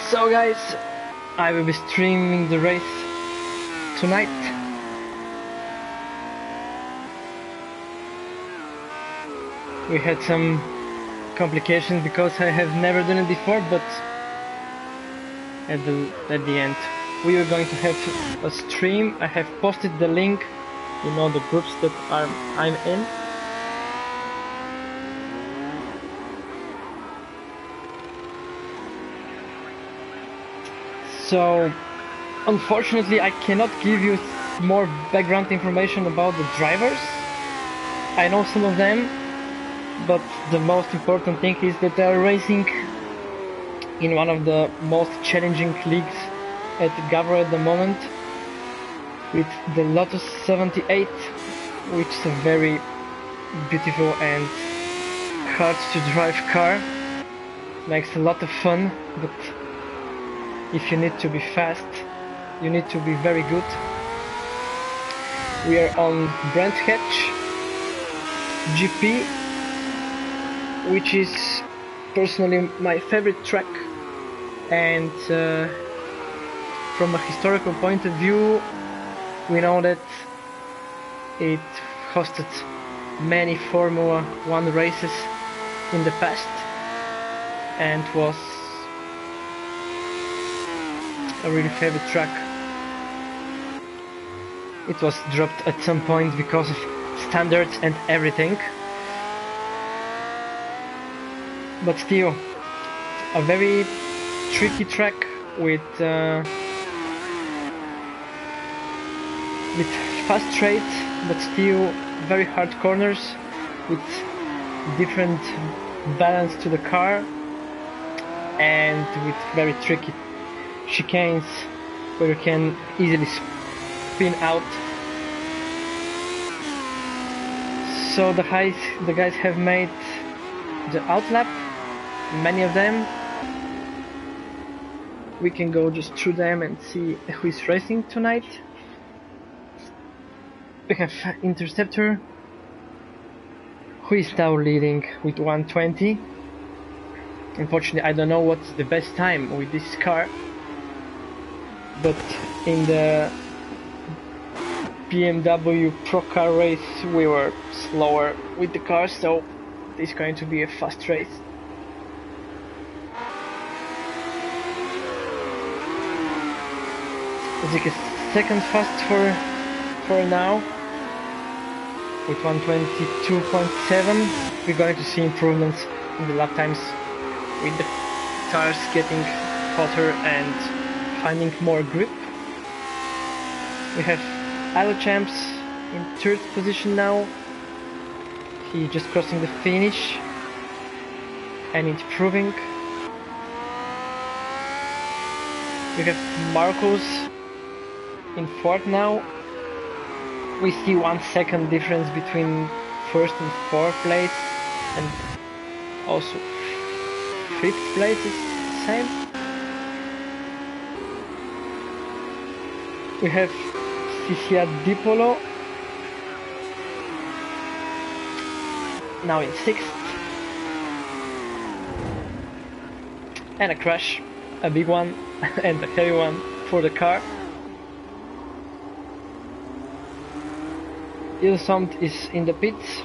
So guys, I will be streaming the race tonight. We had some complications because I have never done it before, but at the end we are going to have a stream. I have posted the link in all the groups that I'm in. So unfortunately I cannot give you more background information about the drivers. I know some of them, but the most important thing is that they are racing in one of the most challenging leagues at Gavraracing at the moment, with the Lotus 78, which is a very beautiful and hard to drive car. Makes a lot of fun, but if you need to be fast, you need to be very good. We are on Brands Hatch GP, which is personally my favorite track, and from a historical point of view, we know that it hosted many Formula 1 races in the past and was a really favorite track. It was dropped at some point because of standards and everything, but still a very tricky track with fast straights, but still very hard corners with different balance to the car, and with very tricky chicanes where you can easily spin out. So the guys have made the outlap, many of them. We can go just through them and see who is racing tonight. We have Interceptor, who is now leading with 120. Unfortunately, I don't know what's the best time with this car, but in the BMW Pro Car race we were slower with the car, so it's going to be a fast race. Zik is second fast for now with 122.7. We're going to see improvements in the lap times with the cars getting hotter and finding more grip. We have Idle Champs in third position now. He just crossing the finish and improving. We have Marcos in fourth now. We see 1 second difference between first and fourth place, and also fifth place is the same. We have Cisia Dipolo now in sixth, and a crash, a big one and a heavy one for the car. Ilsond is in the pits,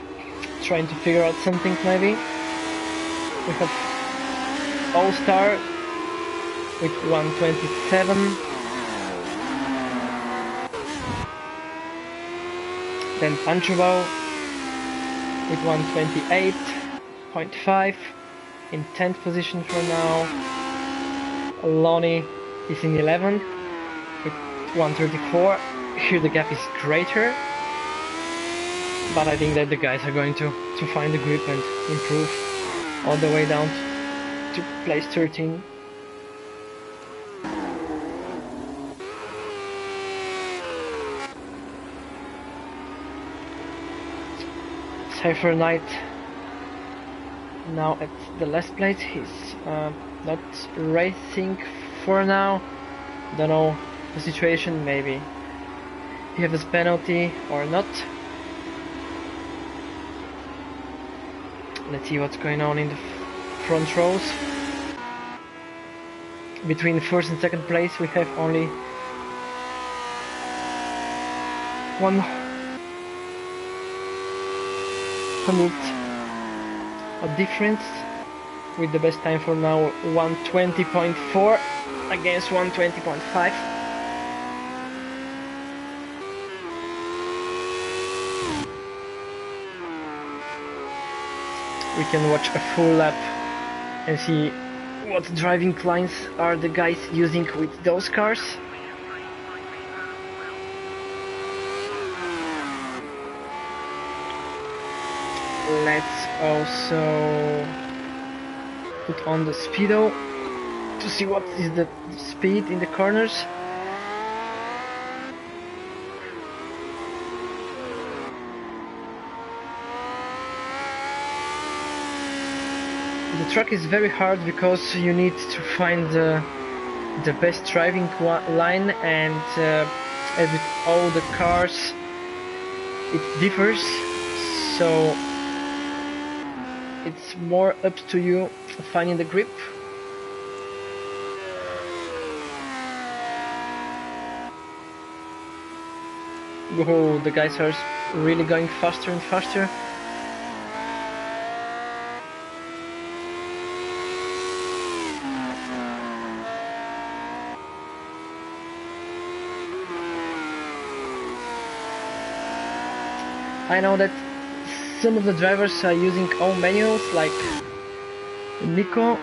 trying to figure out something maybe. We have All-Star with 127. Then Panchoval with 128.5 in 10th position for now. Lonnie is in 11th with 134. Here the gap is greater, but I think that the guys are going to find the grip and improve all the way down to place 13. Cypher Knight now at the last place. He's not racing for now. Don't know the situation, maybe he has a penalty or not. Let's see what's going on in the front rows. between first and second place we have only 100 a difference, with the best time for now 120.4 against 120.5. We can watch a full lap and see what driving lines are the guys using with those cars. Let's also put on the speedo to see what is the speed in the corners. The track is very hard because you need to find the best driving line, and as with all the cars it differs, so it's more up to you finding the grip. Oh, the guys are really going faster and faster. I know that some of the drivers are using all manuals, like Nico,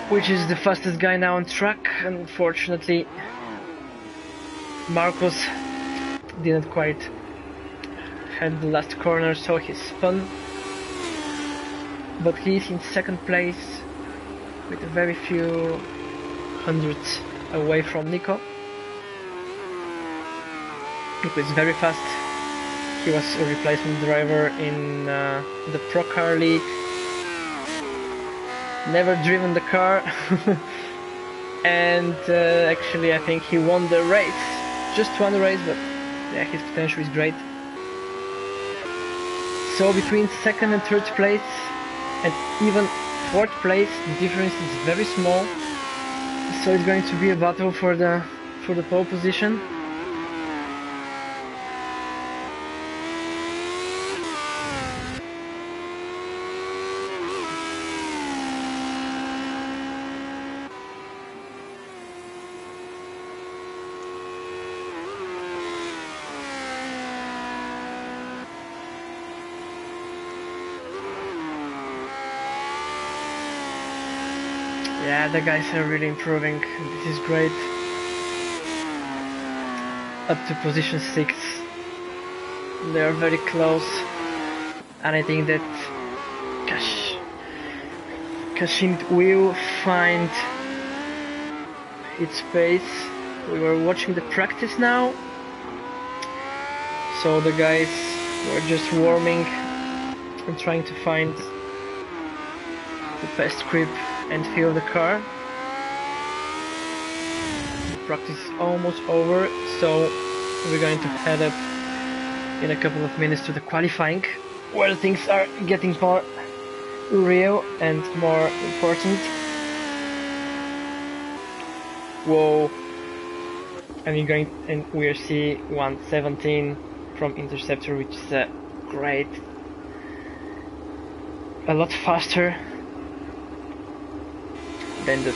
which is the fastest guy now on track. Unfortunately, Marcos didn't quite have the last corner, so he spun. But he's in second place with a very few hundreds away from Nico. Nico is very fast. He was a replacement driver in the Pro Car League. Never driven the car. And actually I think he won the race. Just won the race, but yeah, his potential is great. So between second and third place, and even fourth place, the difference is very small. So it's going to be a battle for the pole position. Yeah, the guys are really improving. This is great. Up to position 6. They are very close. And I think that Kashin will find its pace. We were watching the practice now. So the guys were just warming and trying to find the best grip and feel the car. The practice is almost over, so we're going to head up in a couple of minutes to the qualifying, where things are getting more real and more important. Whoa! And we'll see 117 from Interceptor, which is great. A lot faster than the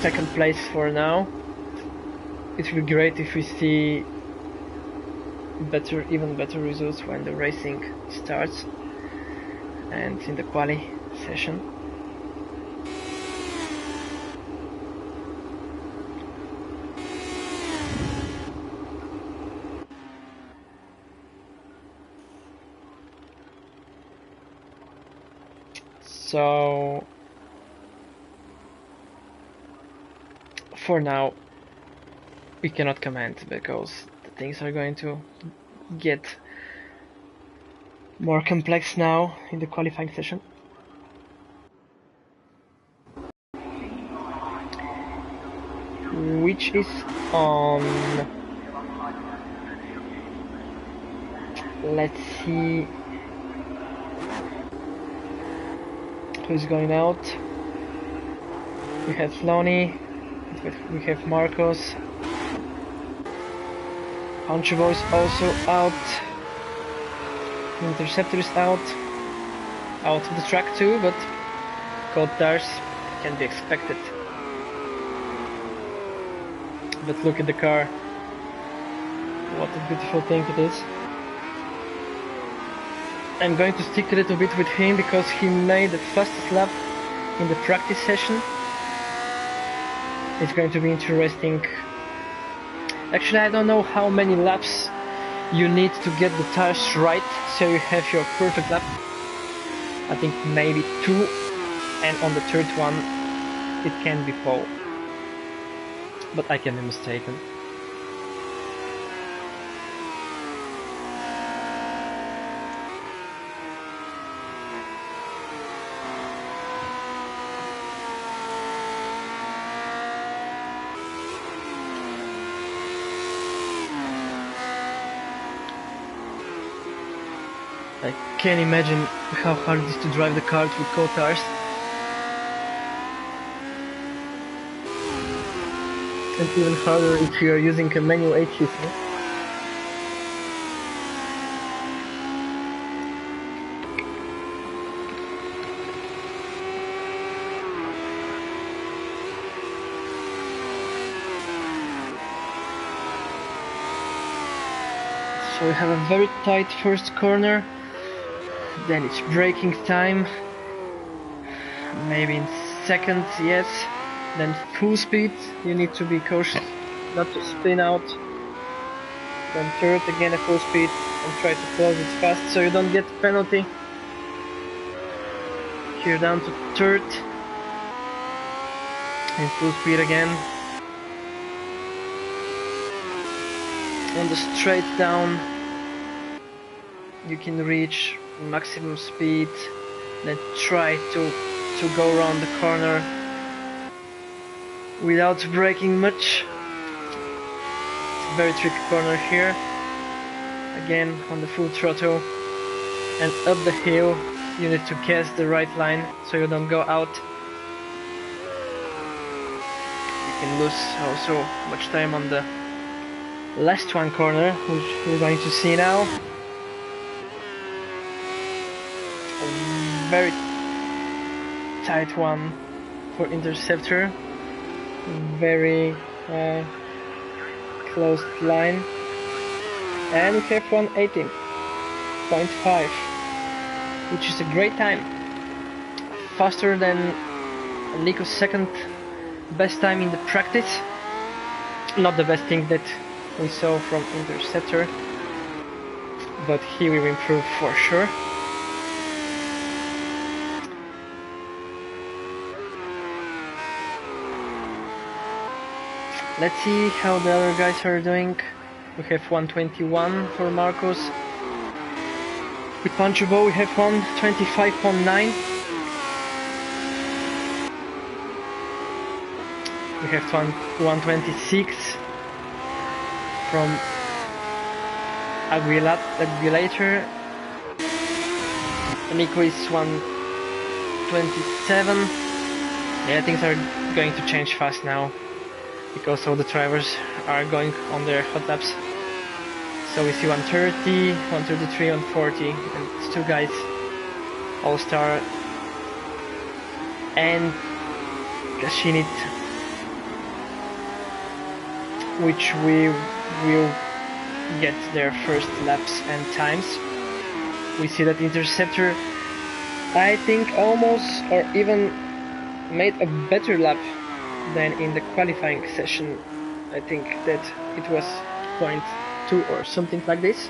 second place for now. It will be great if we see even better results when the racing starts and in the quali session. So for now we cannot comment, because the things are going to get more complex now in the qualifying session. Which is on, let's see who's going out. We have Floney, we have Marcos. Punchable is also out. Interceptor is out of the track too, but cold tires can be expected. But look at the car. What a beautiful thing it is. I'm going to stick a little bit with him because he made the fastest lap in the practice session. It's going to be interesting. Actually, I don't know how many laps you need to get the tires right so you have your perfect lap. I think maybe 2, and on the third one it can be pole. But I can be mistaken. I can't imagine how hard it is to drive the cars with cold tires. And even harder if you are using a manual 8 system. So we have a very tight first corner. Then it's braking time. Maybe in second, yes. Then full speed. You need to be cautious not to spin out. Then third, again a full speed, and try to close it fast so you don't get penalty. Here down to third. And full speed again. On the straight down, you can reach maximum speed, then try to go around the corner without braking much. It's a very tricky corner here. Again on the full throttle, and up the hill you need to guess the right line so you don't go out. You can lose also much time on the last one corner, which we're going to see now. A very tight one for interceptor, very closed line, and we have 1:18.5, which is a great time, faster than Nico's second best time in the practice. Not the best thing that we saw from interceptor, but he will improve for sure. Let's see how the other guys are doing. We have 121 for Marcos. With Punchable we have 125.9. We have 126 from Aguilator. Nico is 127. Yeah, things are going to change fast now, because all the drivers are going on their hot laps. So we see 130, 133, 140, and it's 2 guys, All-Star and Gashinit, which we will get their first laps and times. We see that Interceptor, I think, almost or even made a better lap than in the qualifying session. I think that it was 0.2 or something like this,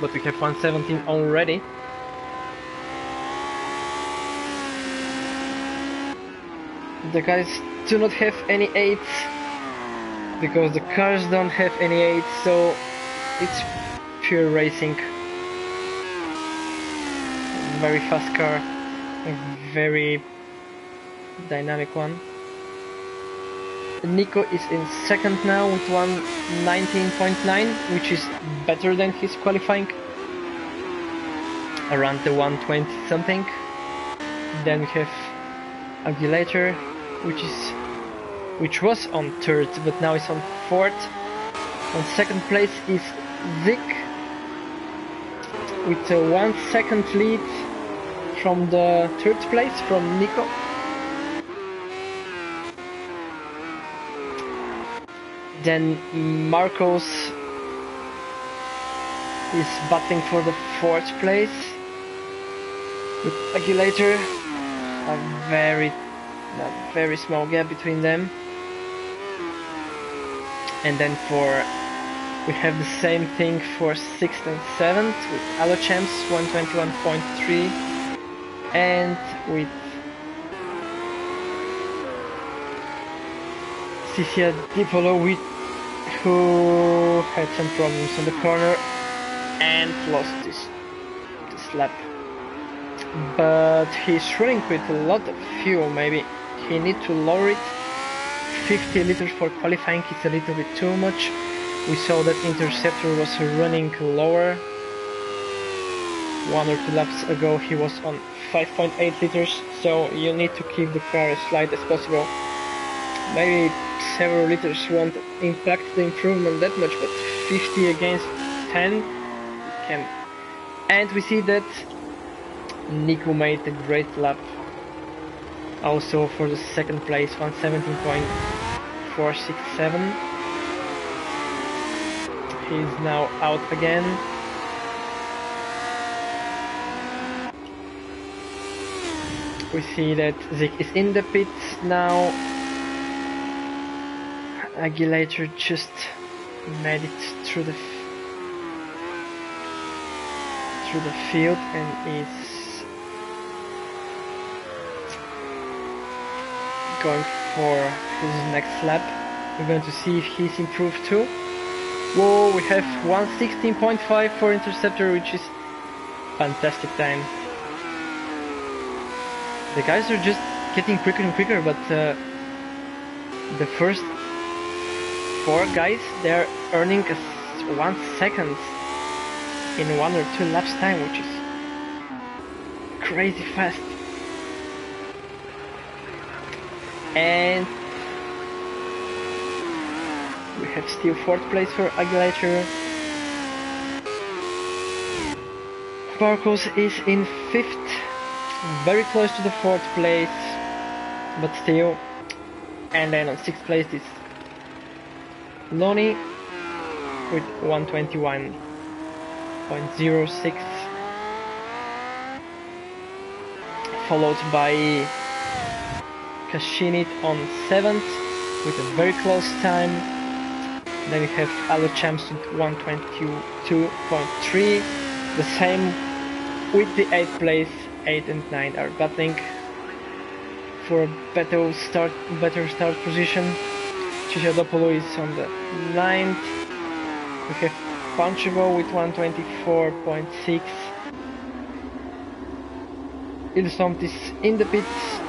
but we have 117 already. The guys do not have any 8s because the cars don't have any 8s, so it's pure racing. Very fast car, a very dynamic one. Nico is in second now with 119.9, which is better than his qualifying, around the 120 something. Then we have Aguilator which was on third, but now is on fourth. On second place is Zik with a 1 second lead from the third place from Nico. Then Marcos is battling for the fourth place with Agulator. A very small gap between them. And then we have the same thing for 6th and 7th with Alochamps 121.3 and with Cisia Dipolo who had some problems in the corner and lost this lap. But he's running with a lot of fuel. Maybe he needs to lower it. 50 liters for qualifying is a little bit too much. We saw that Interceptor was running lower. 1 or 2 laps ago he was on 5.8 liters, so you need to keep the car as light as possible. Maybe several liters won't impact the improvement that much, but 50 against 10 can. And we see that Nico made a great lap. Also for the second place, 117.467. He's now out again. We see that Zik is in the pits now. Agulator just made it through the field and is going for his next lap. We're going to see if he's improved too. Whoa, we have 116.5 for Interceptor, which is fantastic time. The guys are just getting quicker and quicker, but the first 4 guys, they're earning 1 second in 1 or 2 laps time, which is crazy fast. And we have still 4th place for Agulator. Marcos is in 5th, very close to the 4th place, but still. And then on 6th place is Lonnie with 121.06, followed by Kashinit on 7th with a very close time. Then we have Alochamps with 122.3. The same with the 8th place. 8 and 9 are battling for a better start position. Chichadopoulos is on the 9th. We have Panchevo with 124.6. Ilsomt is in the pits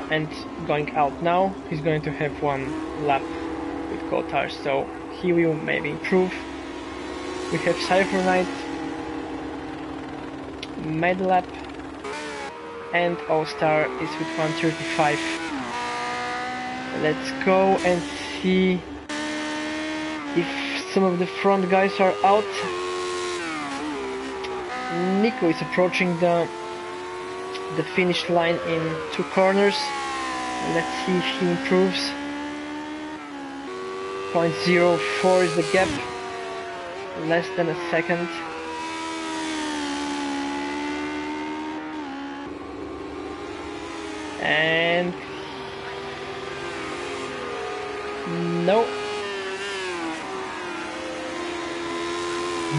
and going out now. He's going to have 1 lap with cold tires, so he will maybe improve. We have Cypher Knight, made lap, and All-Star is with 135. Let's go and see if some of the front guys are out. Nico is approaching the finish line in 2 corners. Let's see if he improves. 0.04 is the gap, less than a second. And no,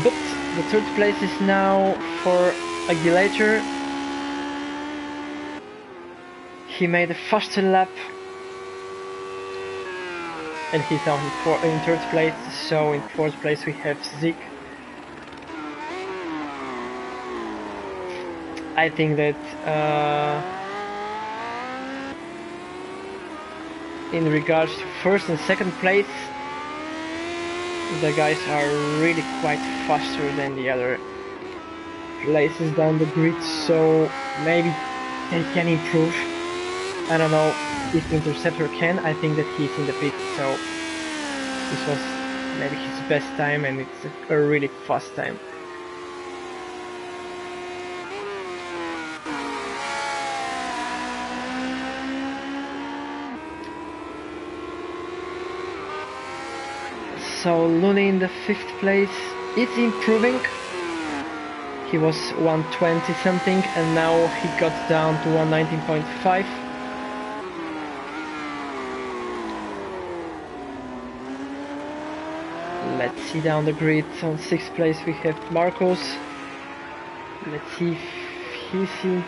but the 3rd place is now for Agulator. He made a faster lap and he's now in 3rd place, so in 4th place we have Zik. I think that in regards to 1st and 2nd place, the guys are really quite faster than the other places down the grid, so maybe they can improve. I don't know if Interceptor can. I think that he's in the pit, so this was maybe his best time, and it's a really fast time. So Looney in the 5th place. It's improving. He was 120 something, and now he got down to 119.5. Let's see down the grid. On 6th place we have Marcos. Let's see if he's in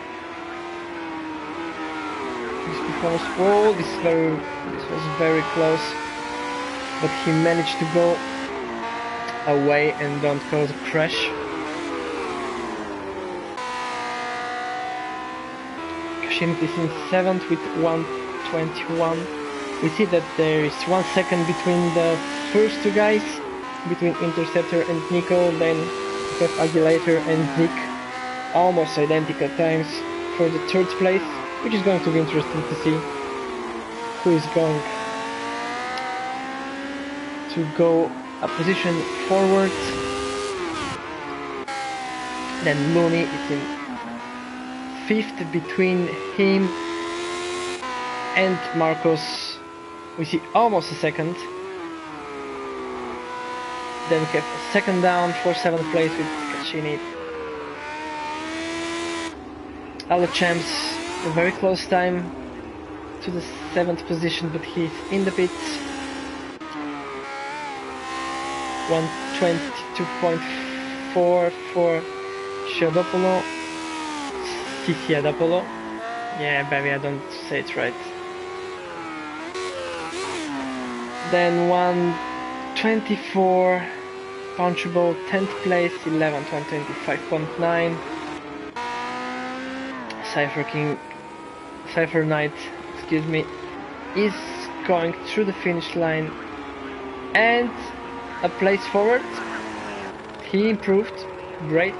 his performance. Whoa, this was very close, but he managed to go away and don't cause a crash. Kashin is in 7th with 121. We see that there is 1 second between the first two guys, between Interceptor and Nico. Then we have Aguilator and Nick, almost identical times for the 3rd place, which is going to be interesting to see who is going to go a position forward. Then Looney is in 5th. Between him and Marcos we see almost a second. Then we have a second down for 7th place with Caccini. Other champs, a very close time to the 7th position, but he's in the pits. 122.4 for Ciadopolo. Ciciadopolo. Yeah, baby, I don't say it right. Then 124 Punchable, 10th place, 11th, 125.9. Cypher Knight, excuse me, is going through the finish line and a place forward. He improved, great.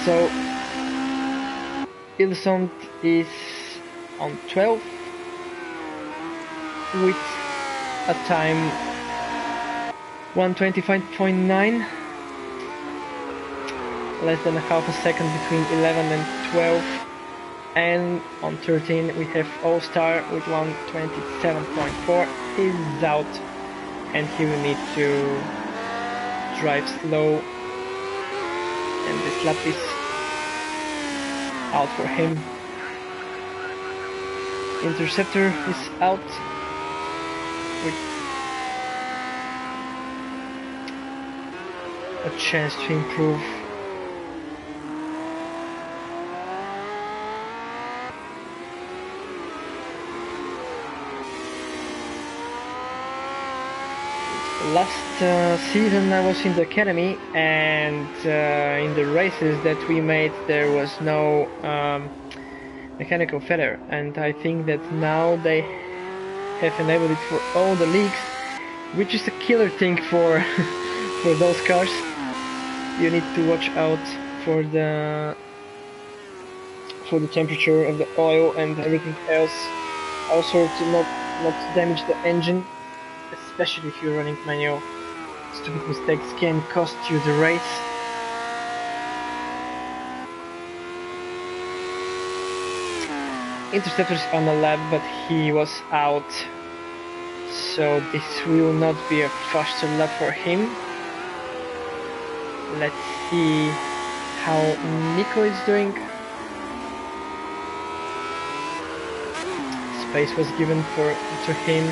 So Ilsond is on 12 with a time 125.9, less than a half a second between 11 and 12. And on 13 we have All Star with 127.4. He's out and he will need to drive slow, and this lap is out for him. Interceptor is out with a chance to improve. Last season I was in the academy, and in the races that we made there was no mechanical feather, and I think that now they have enabled it for all the leagues, which is a killer thing for for those cars. You need to watch out for the temperature of the oil and everything else, also to not damage the engine, especially if you're running manual. Stupid mistakes can cost you the race. Interceptor's on the lap, but he was out, so this will not be a faster lap for him. Let's see how Nico is doing. Space was given to him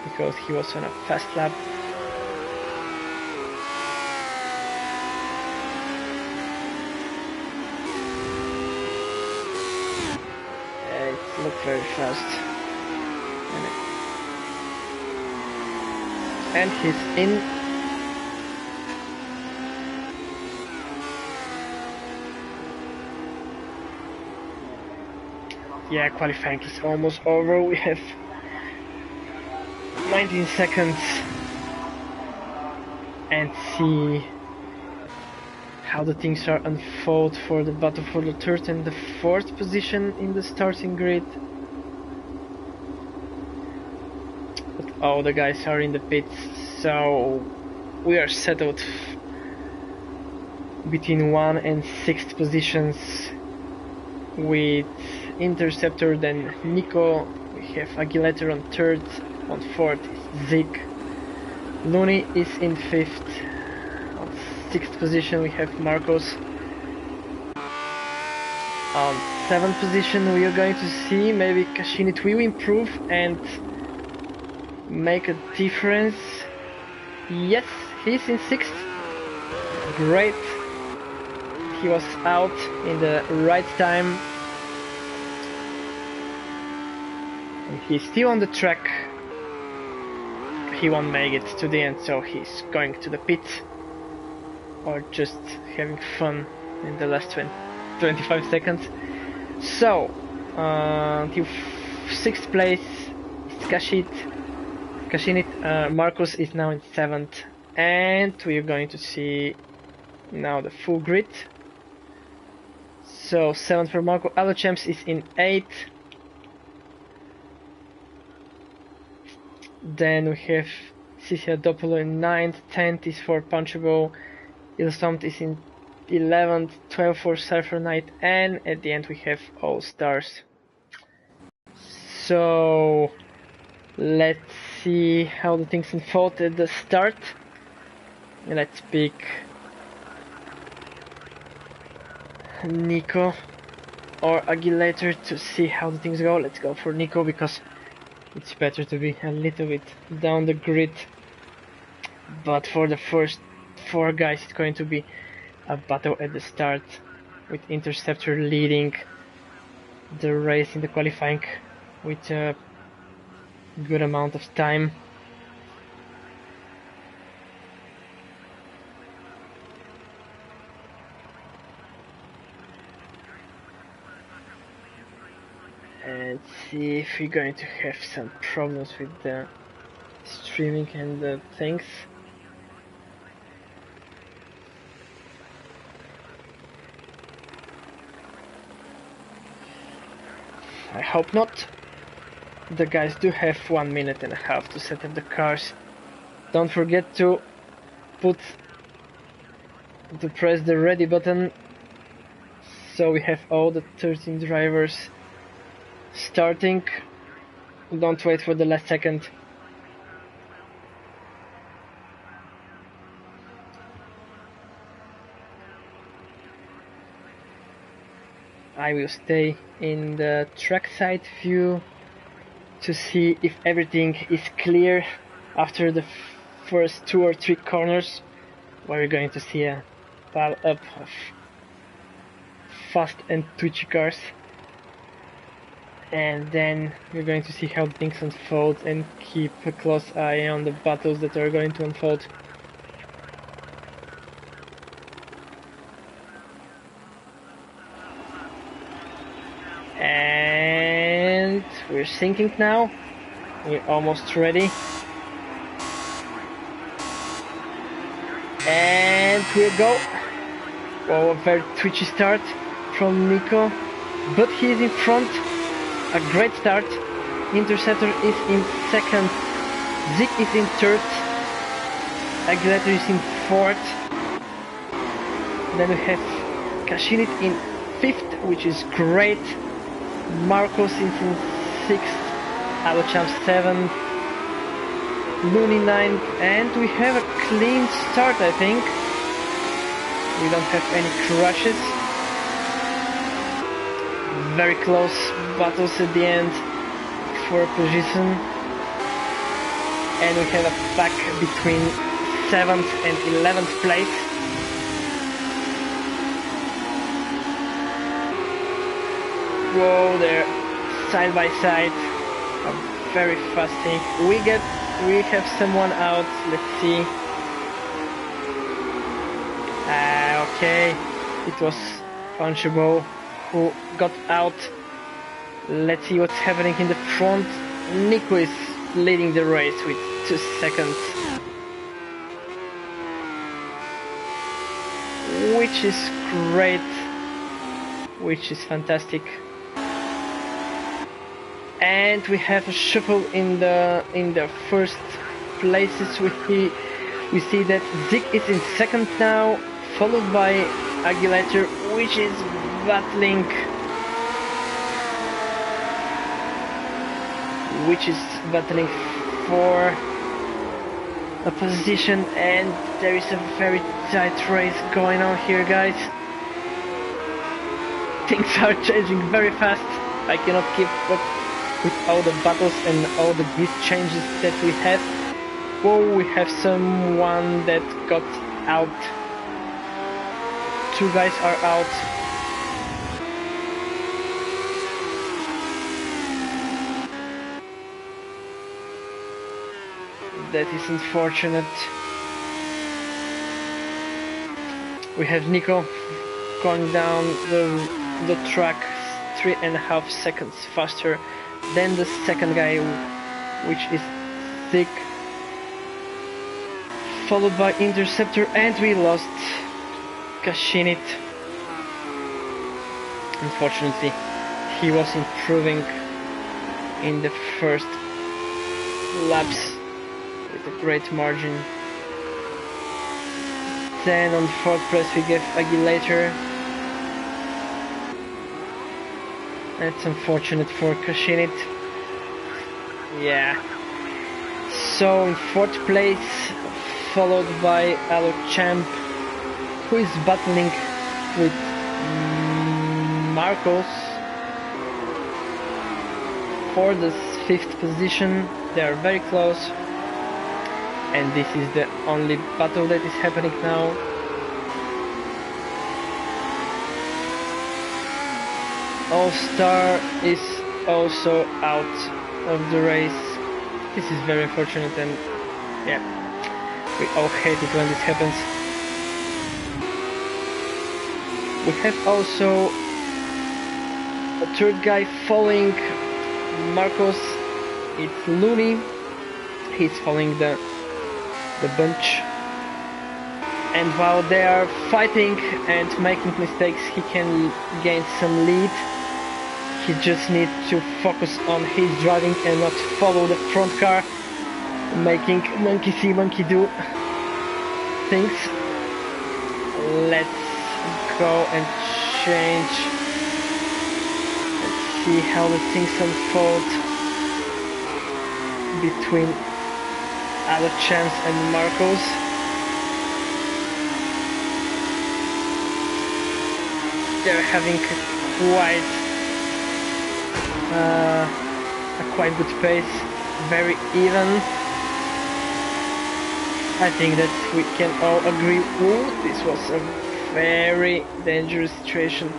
because he was on a fast lap. It looked very fast. And he's in. Yeah, qualifying is almost over. We have 19 seconds and see how the things are unfold for the battle for the third and the fourth position in the starting grid. But all the guys are in the pits, so we are settled between 1 and 6th positions with Interceptor, then Nico. We have Aguilator on 3rd, on 4th is Zig. Looney is in 5th. On 6th position we have Marcos. On 7th position we are going to see maybe Kashinit will improve and make a difference. Yes, he's in 6th. Great. He was out in the right time. And he's still on the track. He won't make it to the end, so he's going to the pit. Or just having fun in the last 25 seconds. So, until 6th place is Kashinit. Marcos is now in 7th. And we are going to see now the full grid. So 7th for Marco. Alochamps is in 8th. Then we have Ciciadopoulos in 9th. 10th is for Punchable. Ilstomt is in 11th. 12th for Surfer Knight. And at the end we have All Stars. So let's see how the things unfold at the start. Let's pick Nico or Aguilator to see how the things go. Let's go for Nico because it's better to be a little bit down the grid. But for the first 4 guys it's going to be a battle at the start with Interceptor leading the race in the qualifying with a good amount of time. And see if we're going to have some problems with the streaming and the things. I hope not. The guys do have 1.5 minutes to set up the cars. Don't forget to press the ready button. So we have all the 13 drivers starting. Don't wait for the last second. I will stay in the trackside view to see if everything is clear after the first 2 or 3 corners, where we're going to see a pile up of fast and twitchy cars. And then we're going to see how things unfold and keep a close eye on the battles that are going to unfold. And we're syncing now. We're almost ready. And we'll go. Oh, a very twitchy start from Nico, but he's in front. A great start. Interceptor is in 2nd. Zik is in 3rd. Aguilator is in 4th. Then we have Kashinit in 5th, which is great. Marcos is in 6th. Alochamp 7th. Looney 9th. And we have a clean start, I think. We don't have any crashes. Very close battles at the end for a position. And we have a pack between 7th and 11th place. Whoa, they're side by side. A very fast thing. We have someone out. Let's see. Okay, it was Punchable who got out. Let's see what's happening in the front. Nico is leading the race with 2 seconds. which is great, which is fantastic. And we have a shuffle in the first places. We see that Zig is in second now, followed by Aguilator, which is battling for a position, and there is a very tight race going on here, guys. Things are changing very fast. I cannot keep up with all the battles and all the grid changes that we have. Whoa, we have someone that got out. Two guys are out. That is unfortunate. We have Nico going down the track 3.5 seconds faster than the second guy, which is Zig, followed by Interceptor, and we lost Kashinit. Unfortunately, he was improving in the first laps with a great margin. Then on fourth place we get Aguilator. That's unfortunate for Kashinit. Yeah. So in fourth place, followed by Champ, who is battling with Marcos for the fifth position. They are very close, and this is the only battle that is happening now. All-Star is also out of the race. This is very unfortunate, and yeah, we all hate it when this happens. We have also a third guy following Marcos. It's Looney. He's following the bunch, and while they are fighting and making mistakes, he can gain some lead. He just needs to focus on his driving and not follow the front car, making monkey see, monkey do things. Let's go and change. Let's see how the things unfold between Chance and Marcos. They're having a quite good pace, very even. I think that we can all agree. Ooh, this was a very dangerous situation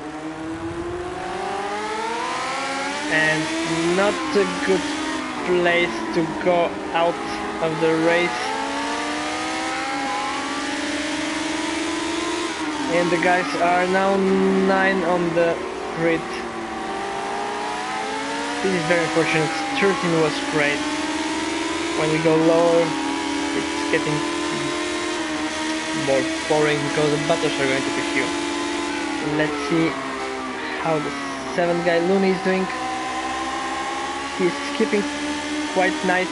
and not a good place to go out of the race. And the guys are now 9 on the grid. This is very unfortunate. 13 was great. When we go lower, it's getting more boring because the battles are going to be few. Let's see how the 7th guy Looney is doing. He's skipping quite nice,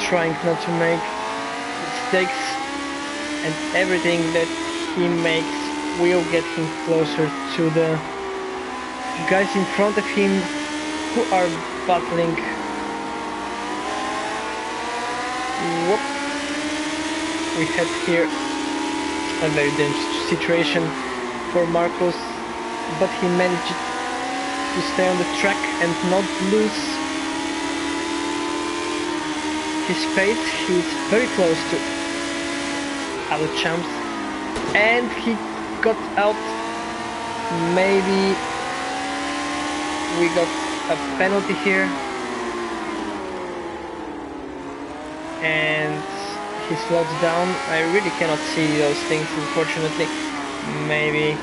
trying not to make mistakes, and everything that he makes will get him closer to the guys in front of him who are battling. Whoop. We had here a very dangerous situation for Marcos, but he managed to stay on the track and not lose his pace. He's very close to our champs, and he got out. Maybe we got a penalty here, and he slows down. I really cannot see those things, unfortunately. Maybe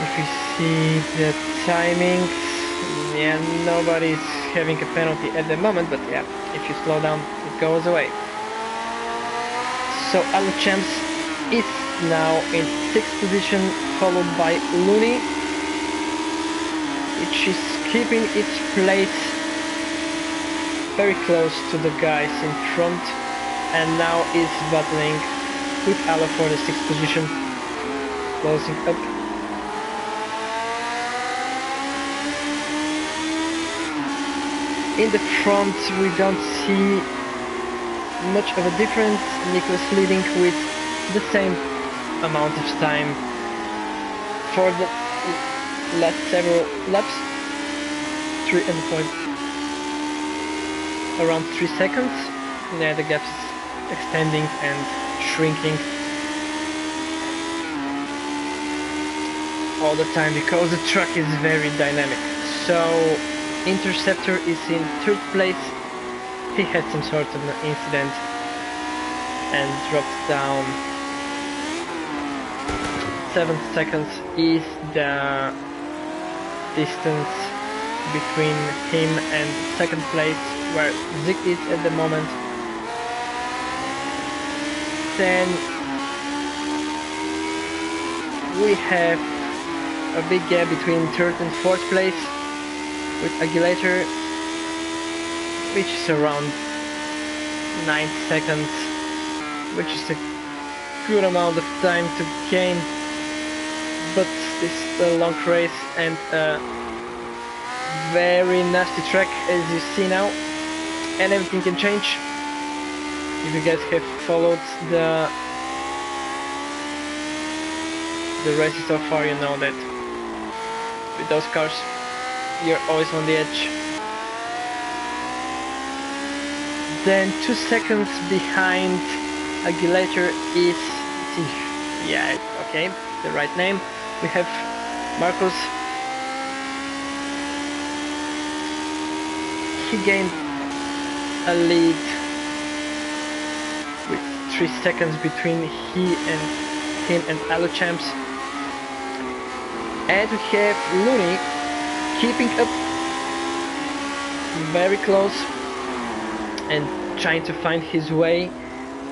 if we see the timings, yeah, nobody's having a penalty at the moment, but yeah, if you slow down, it goes away. So Aluchamps is now in 6th position, followed by Looney, which is keeping its place very close to the guys in front, and now is battling with Ala for the 6th position, closing up. In the front we don't see much of a difference. Nicholas leading with the same amount of time for the last several laps, 3 and point around 3 seconds. Yeah, the gap is extending and shrinking all the time because the track is very dynamic. So Interceptor is in 3rd place. He had some sort of an incident and dropped down 7 seconds is the distance between him and 2nd place, where Zik is at the moment. Then we have a big gap between 3rd and 4th place with Aguilator, which is around 9 seconds, which is a good amount of time to gain, but this is a long race and a very nasty track, as you see now, and everything can change. If you guys have followed the races so far, you know that with those cars you're always on the edge. Then 2 seconds behind Aguilator is, yeah, okay, the right name. We have Marcos. He gained a lead with 3 seconds between him and Aluchamps. And we have Looney keeping up very close and trying to find his way,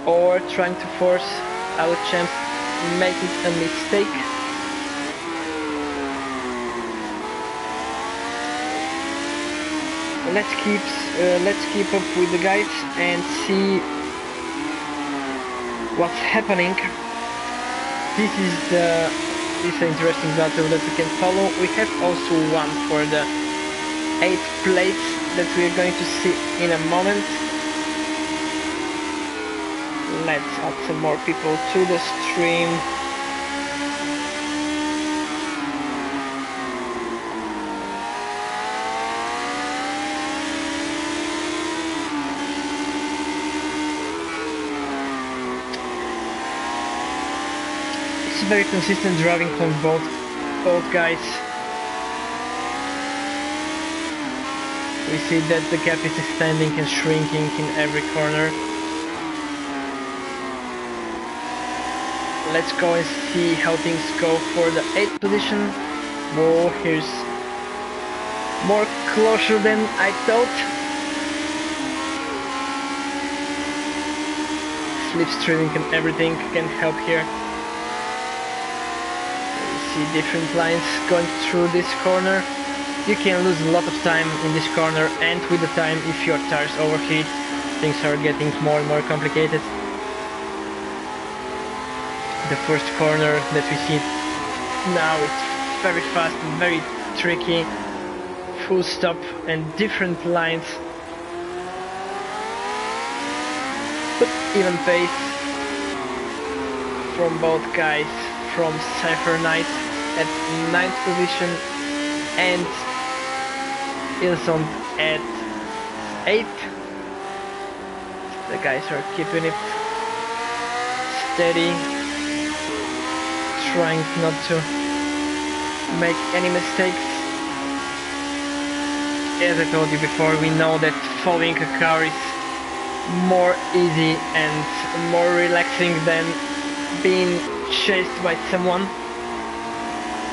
or trying to force Aluchamps making a mistake. Let's keep up with the guys and see what's happening. This is an interesting battle that we can follow. We have also one for the 8th place that we are going to see in a moment. Let's add some more people to the stream. It's very consistent driving from both guys. We see that the gap is extending and shrinking in every corner. Let's go and see how things go for the 8th position. Whoa, here's more closer than I thought. Slipstreaming and everything can help here. You see different lines going through this corner. You can lose a lot of time in this corner, and with the time, if your tires overheat, things are getting more and more complicated. The first corner that we see now, it's very fast and very tricky. Full stop and different lines, but even pace from both guys, from Cypher Knight at 9th position and Ilson at 8th. The guys are keeping it steady, trying not to make any mistakes. As I told you before, we know that following a car is more easy and more relaxing than being chased by someone.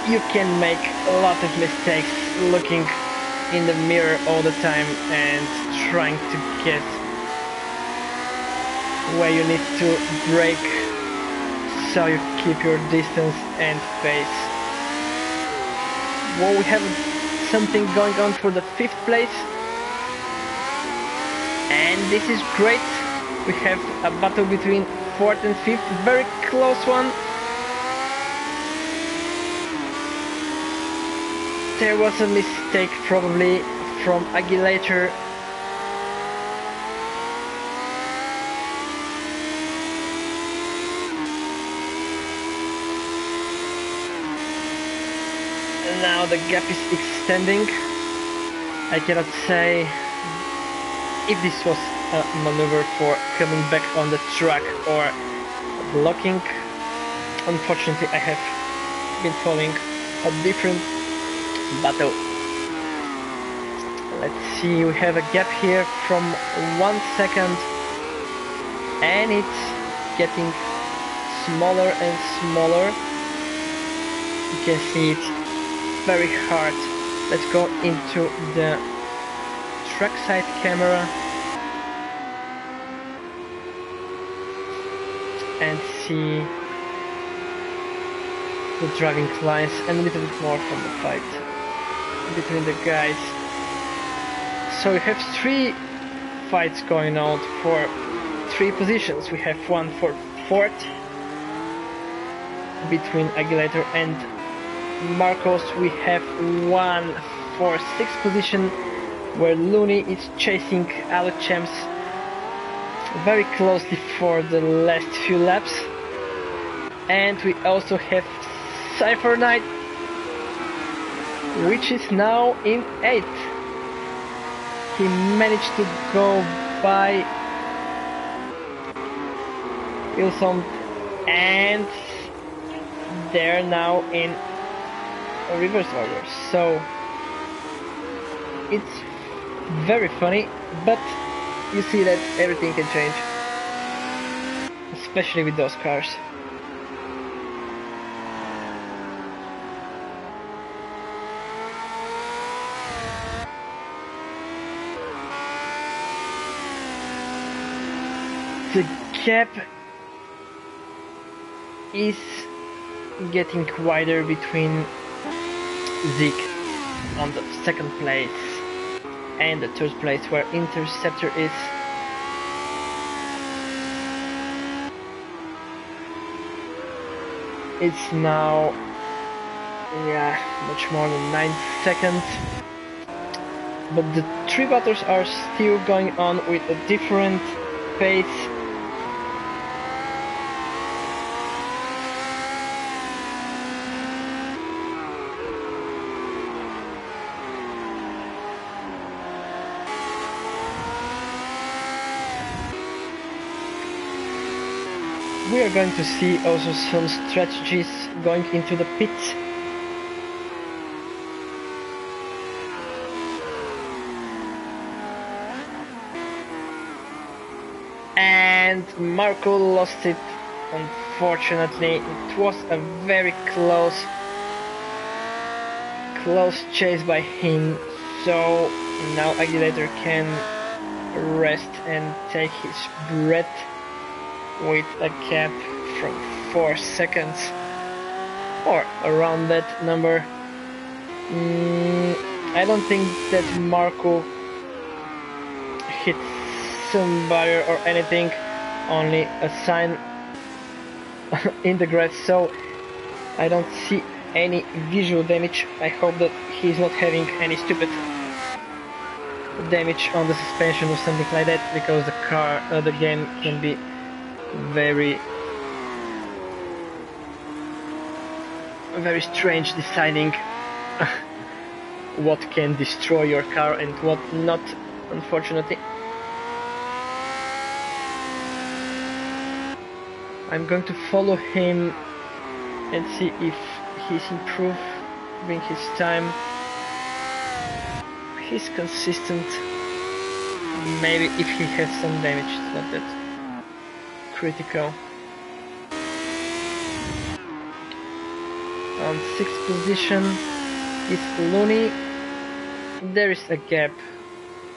You can make a lot of mistakes looking in the mirror all the time and trying to guess where you need to brake so you keep your distance and pace. Well, we have something going on for the 5th place, and this is great. We have a battle between 4th and 5th, very close one. There was a mistake probably from Aguilator. Now the gap is extending. I cannot say if this was a maneuver for coming back on the track or blocking. Unfortunately, I have been following a different battle. Let's see, we have a gap here from 1 second, and it's getting smaller and smaller. You can see it's very hard. Let's go into the trackside camera and see the driving lines and a little bit more from the fight between the guys. So we have 3 fights going on for 3 positions. We have one for 4th between Aguilator and Marcos. We have one for 6th position where Looney is chasing Alochamps very closely for the last few laps. And we also have Cypher Knight, which is now in 8th. He managed to go by Wilson, and they're now in a reverse order. So it's very funny, but you see that everything can change, especially with those cars. The gap is getting wider between Zeke on the 2nd place and the 3rd place where Interceptor is. It's now much more than 9 seconds, but the 3 battles are still going on with a different pace. We are going to see also some strategies going into the pits. And Marco lost it, unfortunately. It was a very close chase by him, so now Aguilator can rest and take his breath with a gap from 4 seconds or around that number. I don't think that Marco hit some barrier or anything, only a sign in the grass, so I don't see any visual damage. I hope that he's not having any stupid damage on the suspension or something like that, because the game can be very strange deciding what can destroy your car and what not, unfortunately. I'm going to follow him and see if he's improving his time. He's consistent. Maybe if he has some damage, it's not that critical. On 6th position is Looney. There is a gap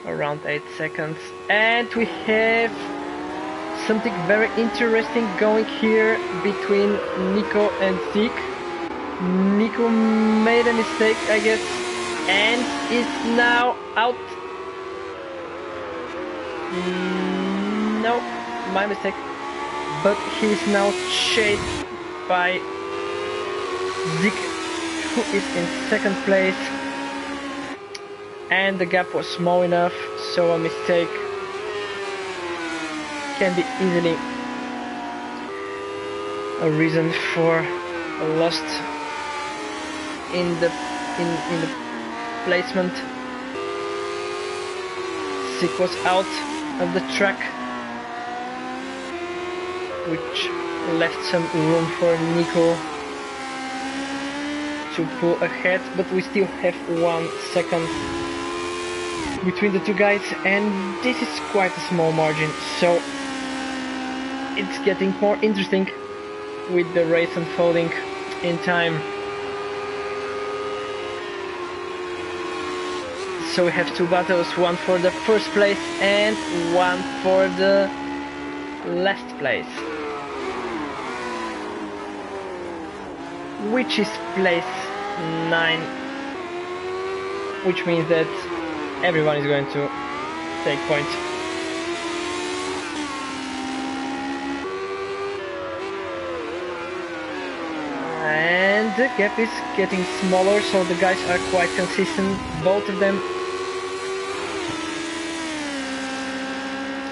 around 8 seconds, and we have Something very interesting going here between Nico and Zeke. Nico made a mistake, I guess, and is now out. No, my mistake. But he's now chased by Zeke, who is in second place. And the gap was small enough, so a mistake can be easily a reason for a loss in the placement. Zeke was out of the track, which left some room for Nico to pull ahead, but we still have 1 second between the two guys, and this is quite a small margin, so it's getting more interesting with the race unfolding in time. So we have 2 battles, one for the first place and one for the last place, which is place 9, which means that everyone is going to take points. And the gap is getting smaller, so the guys are quite consistent, both of them.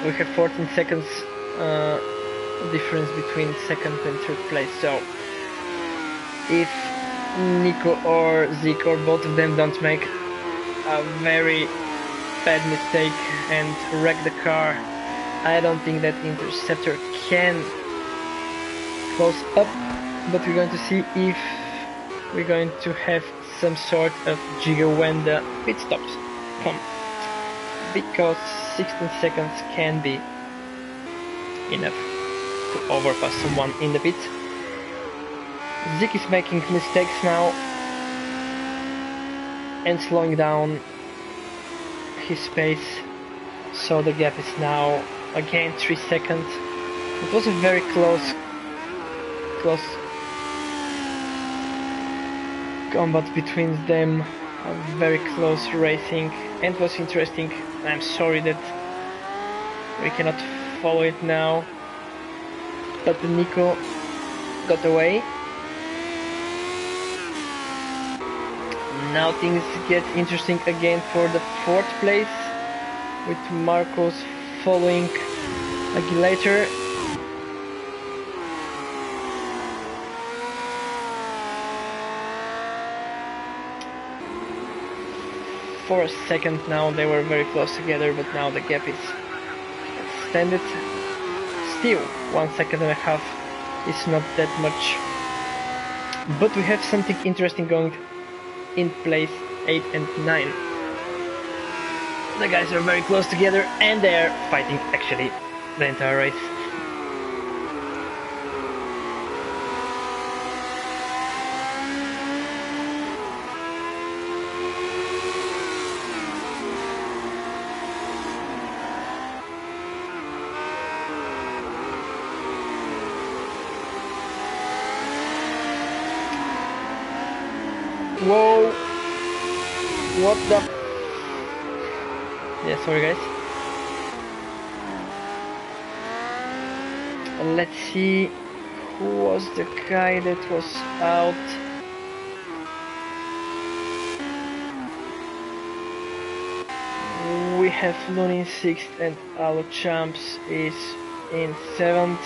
We have 14 seconds difference between second and third place, so if Nico or Zeke or both of them don't make a very bad mistake and wreck the car, I don't think that Interceptor can close up, but we're going to see if we're going to have some sort of jiggle when the pit stops come, because 16 seconds can be enough to overpass someone in the pit. Zeke is making mistakes now and slowing down his pace, so the gap is now again 3 seconds. It was a very close combat between them, a very close racing, and it was interesting. I'm sorry that we cannot follow it now, but Nico got away. Now things get interesting again for the 4th place, with Marcos following Aguilator. For a second now they were very close together, but now the gap is extended. Still 1.5 seconds is not that much, but we have something interesting going in place 8 and 9. The guys are very close together and they are fighting actually the entire race. Whoa! What the? Yeah, sorry guys. Let's see who was the guy that was out. We have Looney in 6th and Alo Champs is in 7th.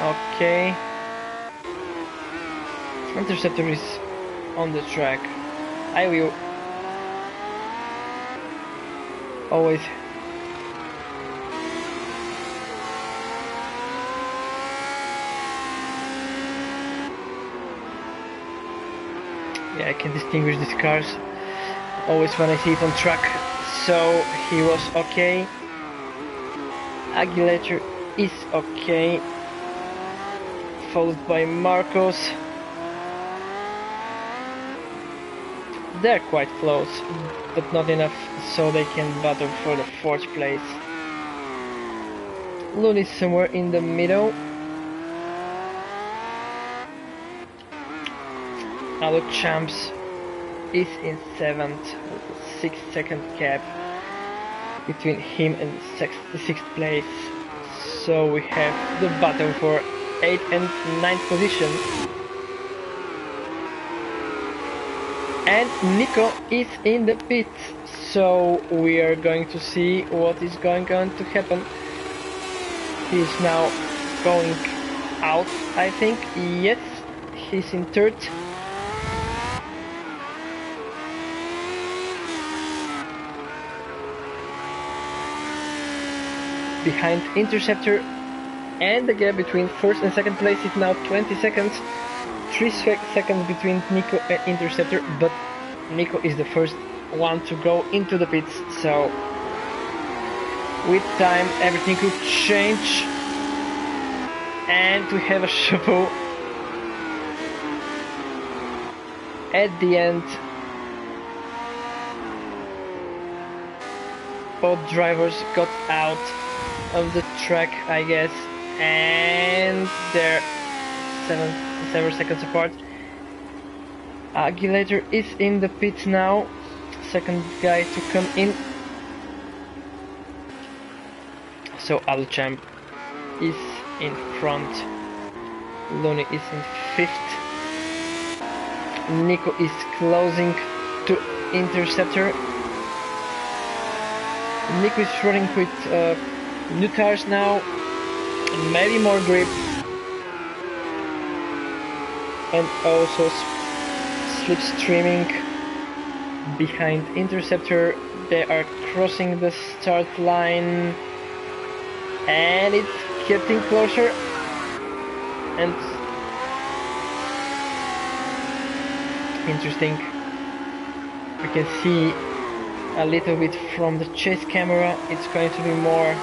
Okay. Interceptor is on the track. I will always I can distinguish these cars always when I see it on track, so he was okay. Aguilator is okay, followed by Marcos. They're quite close, but not enough so they can battle for the 4th place. Lotus somewhere in the middle. Our champs is in 7th with a 6-second gap between him and the 6th place. So we have the battle for 8th and 9th position. And Nico is in the pit, so we are going to see what is going to happen. He's now going out, I think. Yes, he's in 3rd. Behind Interceptor, and the gap between 1st and 2nd place is now 20 seconds. 3 seconds between Nico and Interceptor, but Nico is the first one to go into the pits, so with time everything could change, and we have a shuffle at the end. Both drivers got out of the track, I guess, and they're 7 seconds apart. Aguilator is in the pits now, second guy to come in. So Aluchamp is in front, Loni is in 5th, Nico is closing to Interceptor. Nico is running with new tires now, maybe more grip, and also slipstreaming behind Interceptor. They are crossing the start line, and it's getting closer, and interesting, we can see a little bit from the chase camera. It's going to be more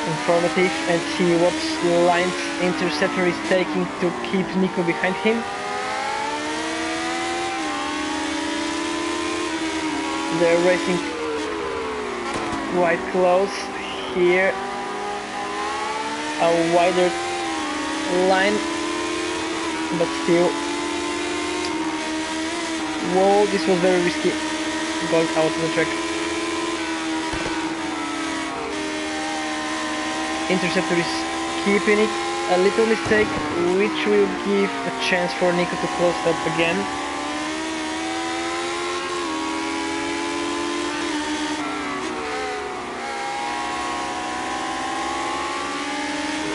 informative, and see what lines Interceptor is taking to keep Nico behind him. They're racing quite close here, a wider line, but still. Whoa, this was very risky, going out of the track. Interceptor is keeping it, a little mistake, which will give a chance for Nico to close up again.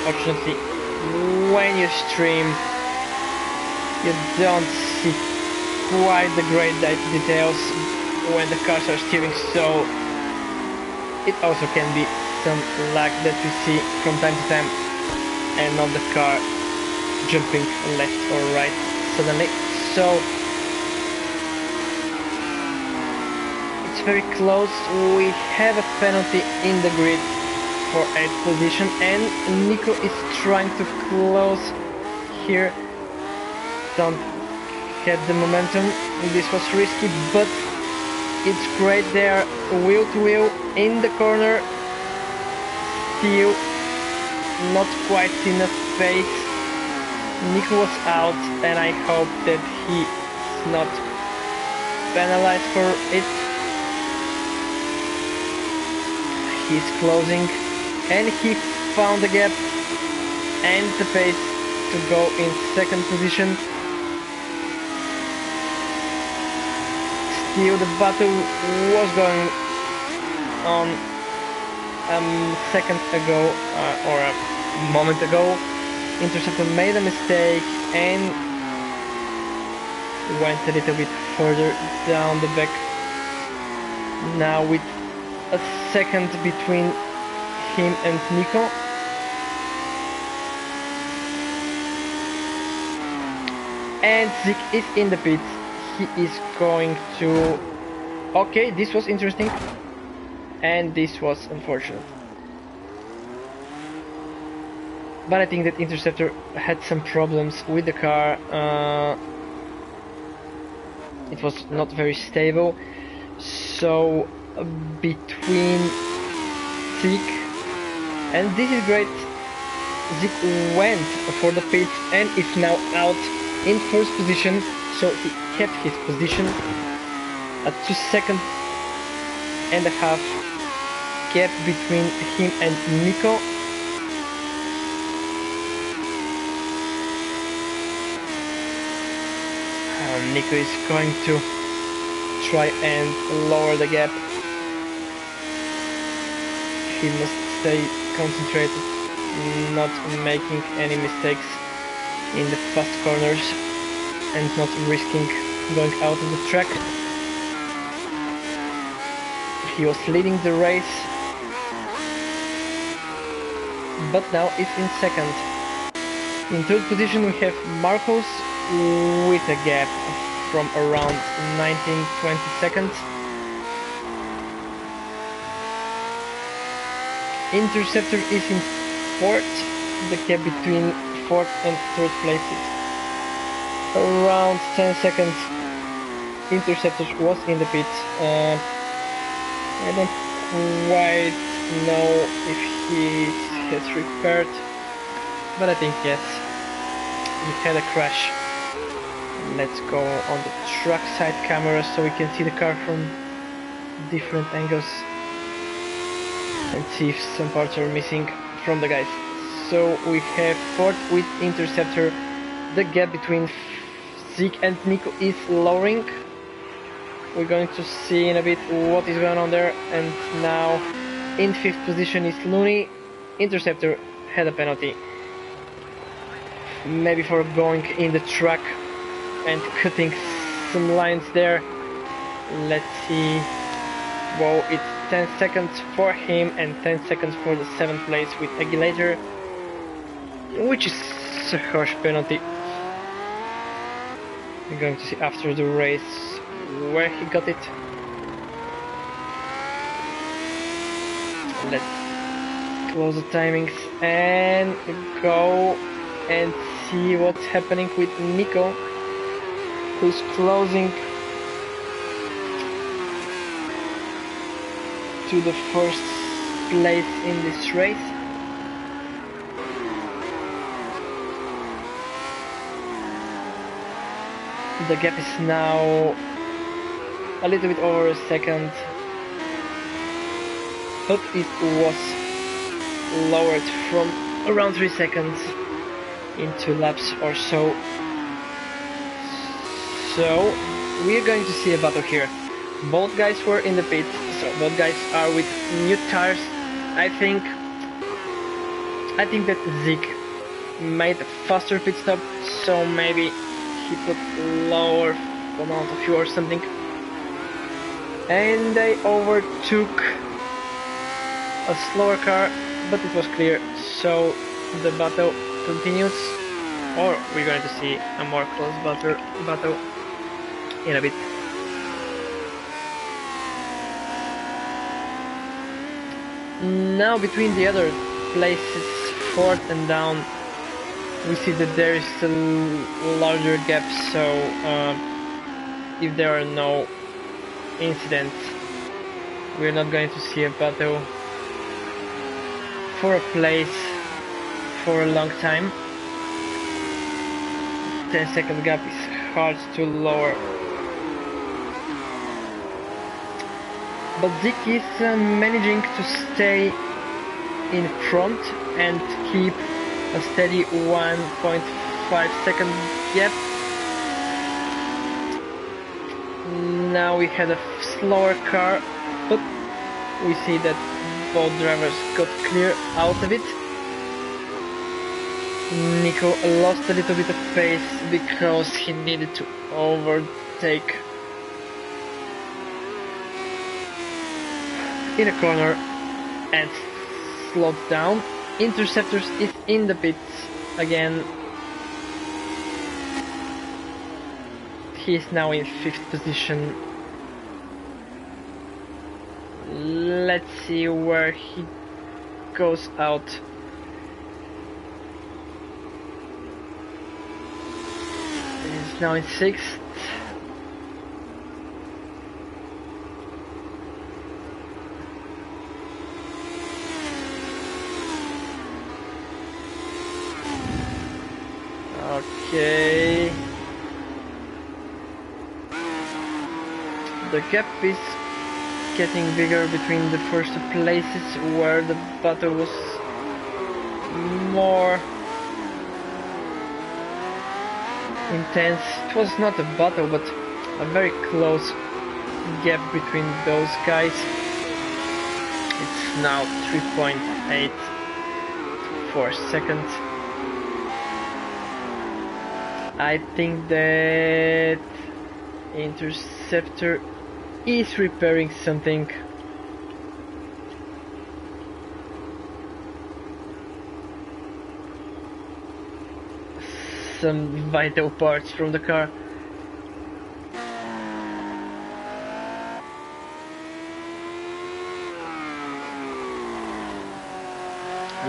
Unfortunately, when you stream, you don't see quite the great details when the cars are steering, so it also can be some lag that we see from time to time, and not the car jumping left or right suddenly. So it's very close. We have a penalty in the grid for 8th position, and Nico is trying to close here. Don't get the momentum. This was risky, but it's great. They are wheel to wheel in the corner. Still not quite enough pace. Nico was out, and I hope that he is not penalized for it. He's closing, and he found the gap and the pace to go in 2nd position. Still the battle was going on a second ago, or a moment ago. Interceptor made a mistake and went a little bit further down the back. Now with a second between him and Nico. And Zik is in the pits. He is going to... Okay, this was interesting. And this was unfortunate. But I think that Interceptor had some problems with the car. It was not very stable. So between Zik And this is great. Zik went for the pit and is now out in first position, so he kept his position at 2.5 seconds gap between him and Nico. Nico is going to try and lower the gap. He must stay concentrated, not making any mistakes in the fast corners and not risking going out of the track. He was leading the race, but now it's in second. In third position we have Marcos with a gap from around 19-20 seconds. Interceptor is in fourth. The gap between fourth and third place is around 10 seconds. Interceptor was in the pit. I don't quite know if he has repaired, but I think yes, he had a crash. Let's go on the track side camera so we can see the car from different angles and see if some parts are missing from the guys. So we have fourth with Interceptor. The gap between Zik and Nico is lowering. We're going to see in a bit what is going on there. And now in fifth position is Looney. Interceptor had a penalty, maybe for going in the track and cutting some lines there. Let's see. Well, it's 10 seconds for him and 10 seconds for the 7th place with Aguilator, which is a harsh penalty. We're going to see after the race where he got it. Let's close the timings and go and see what's happening with Nico, who's closing to the first place in this race. The gap is now a little bit over a second, but it was lowered from around 3 seconds in 2 laps or so. So we're going to see a battle here. Both guys were in the pit, so both guys are with new tires. I think that Zik made a faster pit stop, so maybe he put lower amount of fuel or something, and they overtook a slower car, but it was clear, so the battle continues, or we're going to see a more close battle in a bit. Now between the other places, fourth and down, we see that there is a larger gap, so if there are no incidents, we're not going to see a battle for a place for a long time. 10-second gap is hard to lower, but Zik is managing to stay in front and keep a steady 1.5 second gap. Now we had a slower car, but we see that both drivers got clear out of it. Nico lost a little bit of pace because he needed to overtake in a corner and slowed down. Interceptors is in the pits again. He is now in 5th position. Let's see where he goes out. He's now in 6th. Okay. The gap is getting bigger between the first two places where the battle was more intense. It was not a battle, but a very close gap between those guys. It's now 3.84 seconds. I think that Interceptor is repairing something. Some vital parts from the car.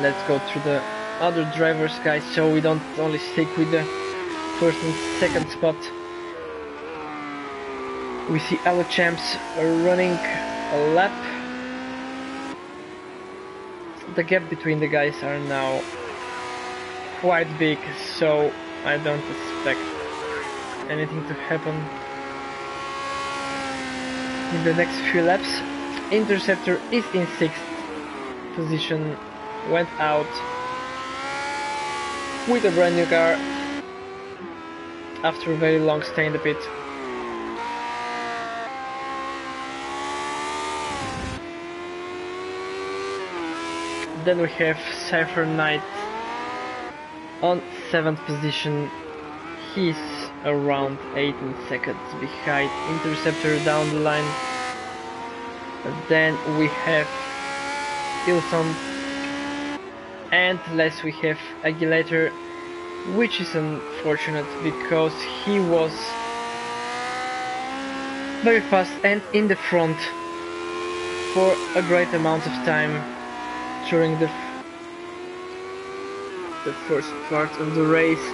Let's go through the other drivers, guys, so we don't only stick with the first and second spot. We see our champs running a lap. The gap between the guys are now quite big, so I don't expect anything to happen in the next few laps. Interceptor is in 6th position, went out with a brand new car after a very long stay in the pit. Then we have Cypher Knight on 7th position. He's around 18 seconds behind Interceptor down the line. Then we have Ilson, and last we have Aguilator, which is unfortunate because he was very fast and in the front for a great amount of time during the first part of the race.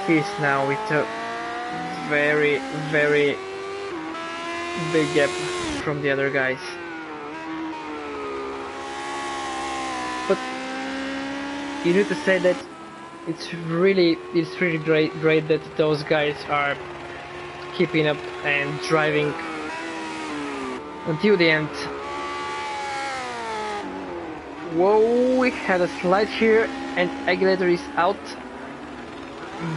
He's now with a very big gap from the other guys. But you need to say that it's really great that those guys are keeping up and driving until the end. Whoa, we had a slide here and Aguilator is out,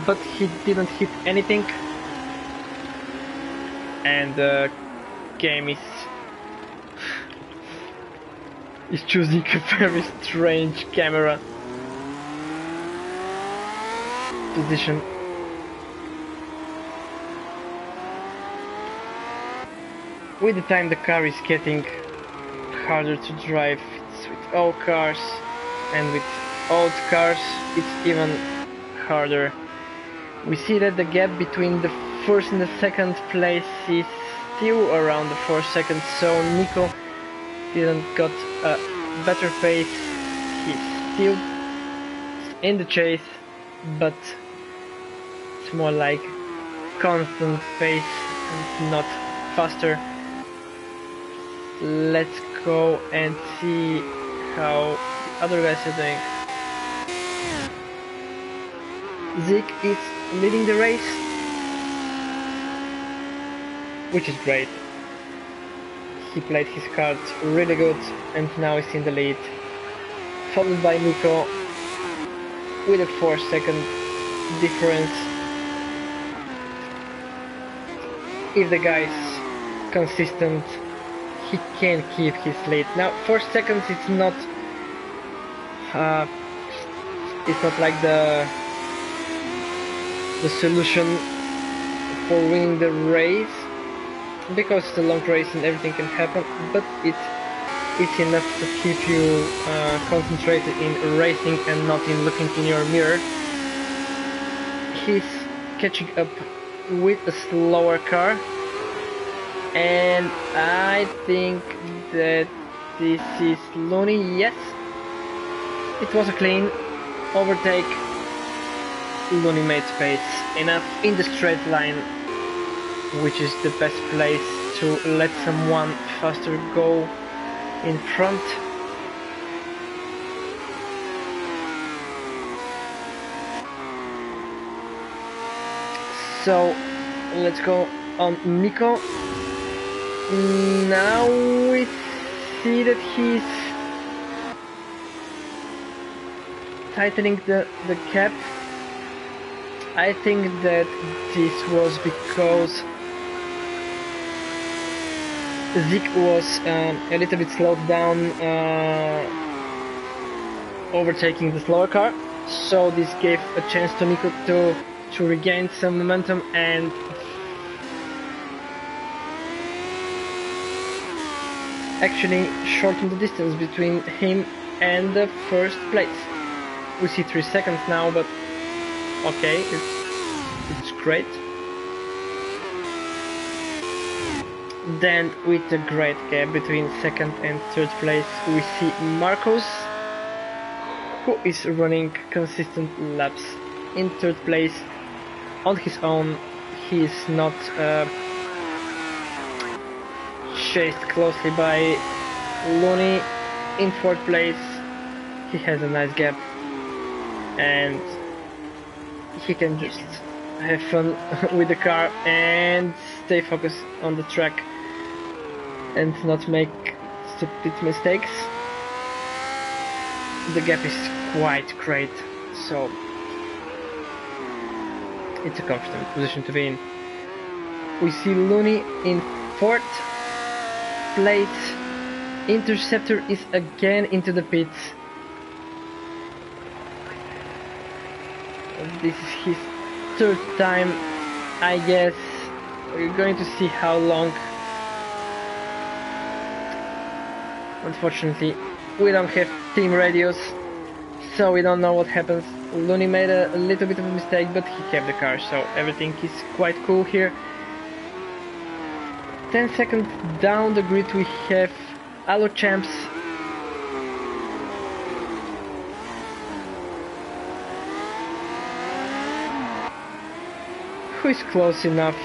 but he didn't hit anything, and the game is choosing a very strange camera position. With the time the car is getting harder to drive. It's with all cars, and with old cars it's even harder. We see that the gap between the first and the second place is still around the 4 seconds, so Nico didn't got a better pace. He's still in the chase, but it's more like constant pace and not faster. Let's go and see how the other guys are doing. Zeke is leading the race, which is great. He played his cards really good and now is in the lead, followed by Nico with a 4-second difference. If the guy is consistent, he can keep his lead. Now 4 seconds, it's not like the solution for winning the race, because it's a long race and everything can happen, but it's enough to keep you concentrated in racing and not in looking in your mirror. He's catching up with a slower car, and I think that this is Looney. Yes, it was a clean overtake. Looney made space enough in the straight line, which is the best place to let someone faster go in front. So let's go on Nico. Now we see that he's tightening the cap. I think that this was because Zeke was a little bit slowed down, overtaking the slower car, so this gave a chance to Nico to regain some momentum and actually shorten the distance between him and the first place. We see 3 seconds now, but okay, it's great. Then with a great gap between second and third place, we see Marcos, who is running consistent laps in third place on his own. He is not chased closely by Looney. In fourth place, he has a nice gap and he can just have fun with the car and stay focused on the track and not make stupid mistakes. The gap is quite great, so it's a comfortable position to be in. We see Looney in fourth place. Interceptor is again into the pits. This is his third time, I guess. We're going to see how long. Unfortunately, we don't have team radios, so we don't know what happens. Looney made a little bit of a mistake, but he kept the car, so everything is quite cool here. 10 seconds down the grid we have Allo Champs. Who is close enough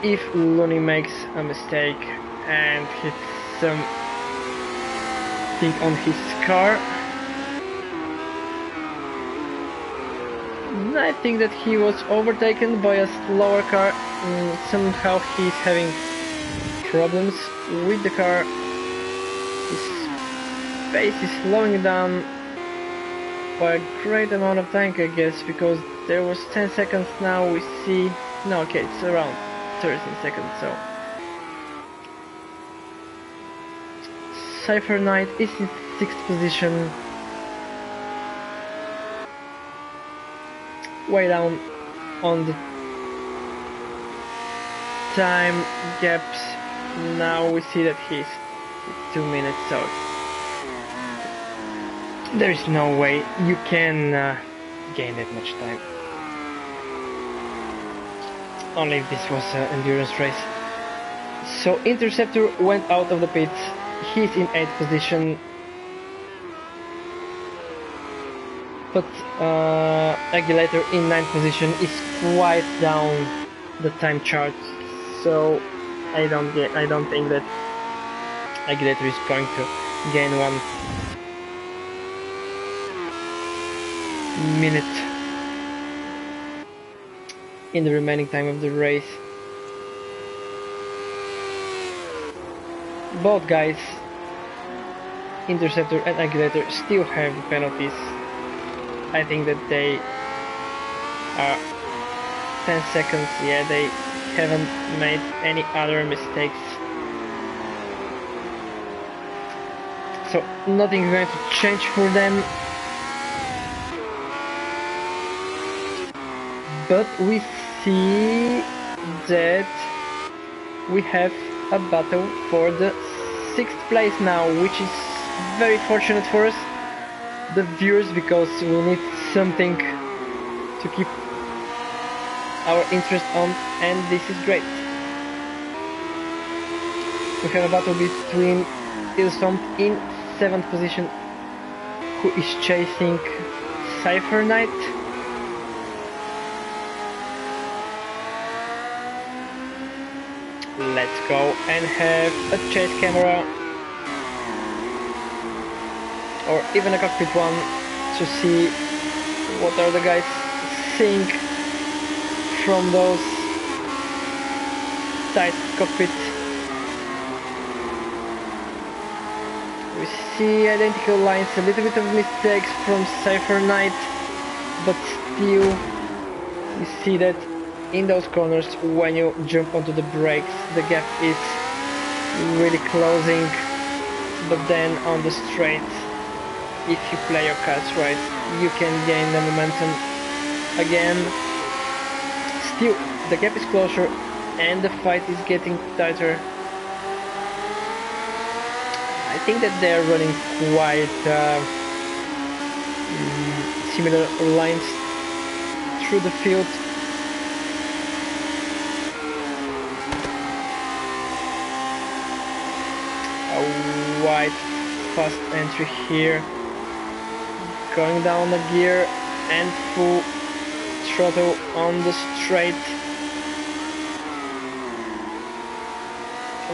if Looney makes a mistake and hits something on his car. I think that he was overtaken by a slower car. Somehow he's having problems with the car. His pace is slowing down by a great amount of time, I guess, because there was 10 seconds. Now we see, no, okay, it's around 13 seconds. So Cypher Knight is in 6th position, way down on the time gaps. Now we see that he's 2 minutes, so there is no way you can gain that much time. Only if this was an endurance race. So Interceptor went out of the pits. He's in 8th position. But Aguilator in 9th position is quite down the time chart. So I don't think that Aguilator is going to gain 1 minute in the remaining time of the race. Both guys, Interceptor and Aguilator, still have the penalties. I think that they are 10 seconds, yeah, they haven't made any other mistakes. So nothing is going to change for them. But we see that we have a battle for the 6th place now, which is very fortunate for us, the viewers, because we need something to keep our interest on, and this is great. We have a battle between Ilstomp in 7th position, who is chasing Cypher Knight. Let's go and have a chase camera or even a cockpit one to see what are the guys seeing from those tight cockpit. We see identical lines, a little bit of mistakes from Cypher Knight, but still you see that in those corners when you jump onto the brakes the gap is really closing, but then on the straight, if you play your cards right, you can gain the momentum again. Still the gap is closer and the fight is getting tighter. I think that they're running quite similar lines through the field. A wide fast entry here, going down the gear and full throttle on the straight.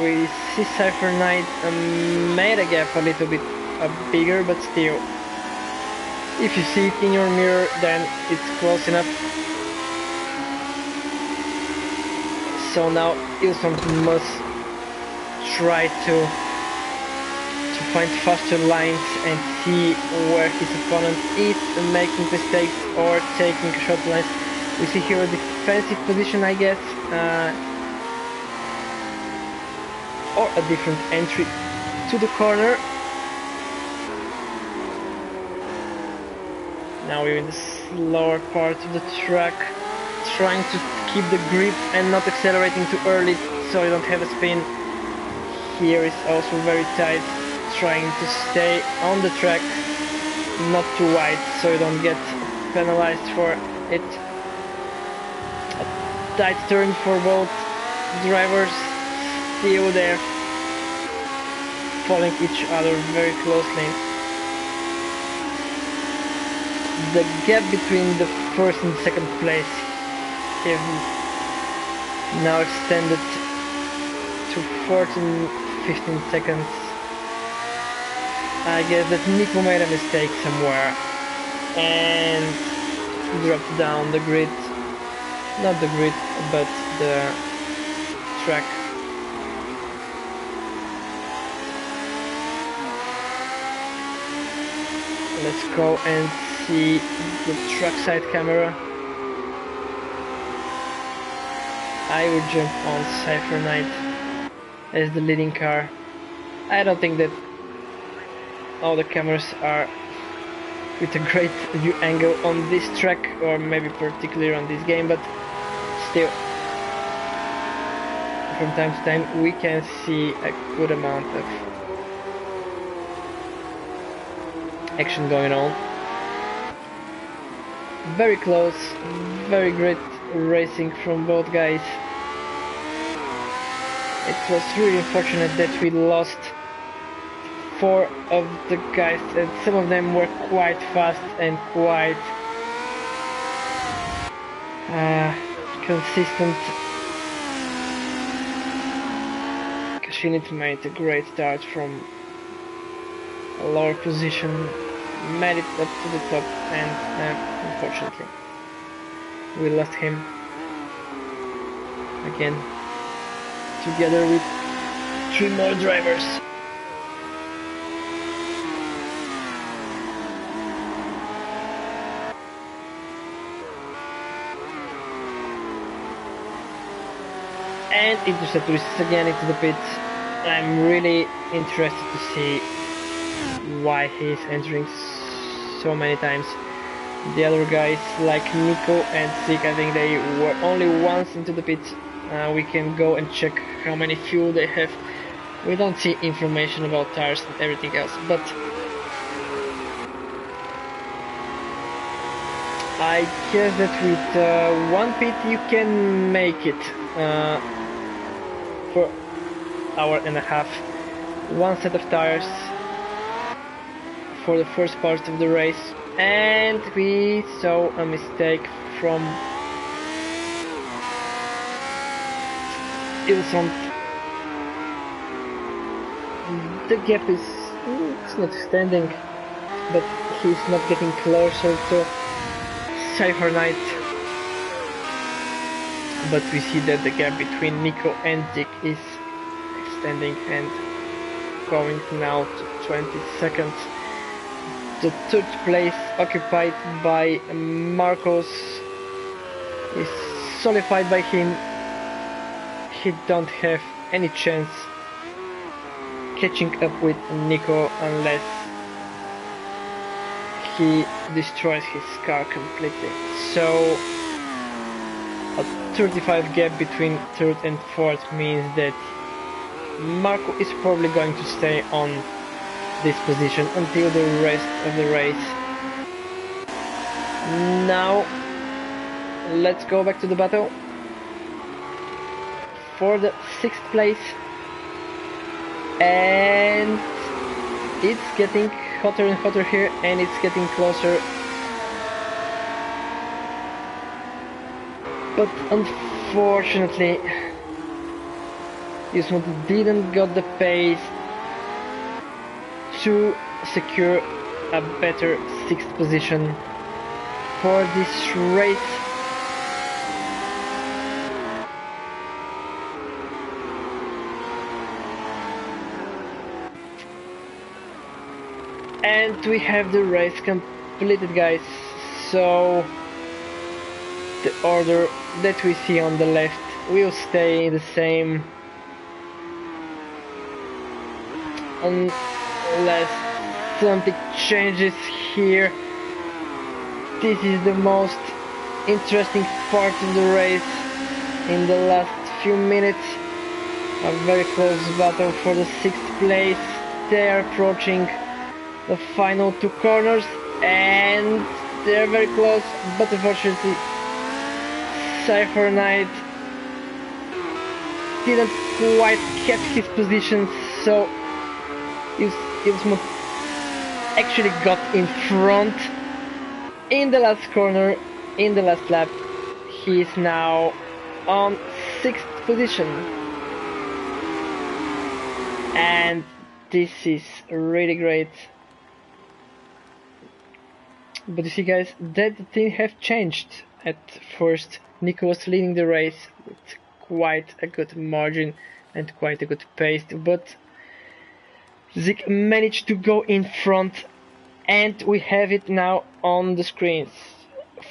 We see Cypher Knight made a gap a little bit bigger, but still, if you see it in your mirror, then it's close enough. So now Ilson must try to find faster lines and see where his opponent is making mistakes or taking short lines. We see here a defensive position, I guess, or a different entry to the corner. Now we're in the slower part of the track, trying to keep the grip and not accelerating too early so you don't have a spin. Here is also very tight, trying to stay on the track, not too wide so you don't get penalized for it. A tight turn for both drivers, still they're following each other very closely. The gap between the first and second place is now extended to 14-15 seconds. I guess that Nico made a mistake somewhere and dropped down the grid. Not the grid, but the track. Let's go and see the trackside camera. I will jump on Cypher Knight as the leading car. I don't think that all the cameras are with a great view angle on this track, or maybe particularly on this game, but still, from time to time we can see a good amount of action going on. Very close, very great racing from both guys. It was really unfortunate that we lost 4 of the guys, and some of them were quite fast and quite consistent. Kashinit made a great start from a lower position, made it up to the top, and unfortunately we lost him again, together with 3 more drivers. And Interceptor is again into the pit. I'm really interested to see why he's entering so many times. The other guys like Nico and Zik, I think they were only once into the pit. We can go and check how many fuel they have. We don't see information about tires and everything else, but I guess that with 1 pit you can make it for hour and a half. 1 set of tires for the first part of the race, and we saw a mistake from Ilson. The gap is it's not extending, but he's not getting closer to Cypher Knight. but we see that the gap between Nico and Dick is extending and going now to 20 seconds. The third place occupied by Marcos is solidified by him. He don't have any chance catching up with Nico unless he destroys his car completely. So a 35 gap between third and fourth means that Marco is probably going to stay on this position until the rest of the race. Now let's go back to the battle for the 6th place, and it's getting hotter and hotter here, and it's getting closer, but unfortunately this one didn't got the pace to secure a better 6th position for this race. And we have the race completed, guys. So the order that we see on the left will stay the same unless something changes here. This is the most interesting part of the race in the last few minutes. A very close battle for the 6th place. They are approaching the final 2 corners and they're very close, but unfortunately Cypher Knight didn't quite catch his position, so Ilsmut actually got in front in the last corner, in the last lap. He is now on 6th position, and this is really great. But you see, guys, that the thing have changed. At first Nico was leading the race with quite a good margin and quite a good pace, but Zik managed to go in front, and we have it now on the screens.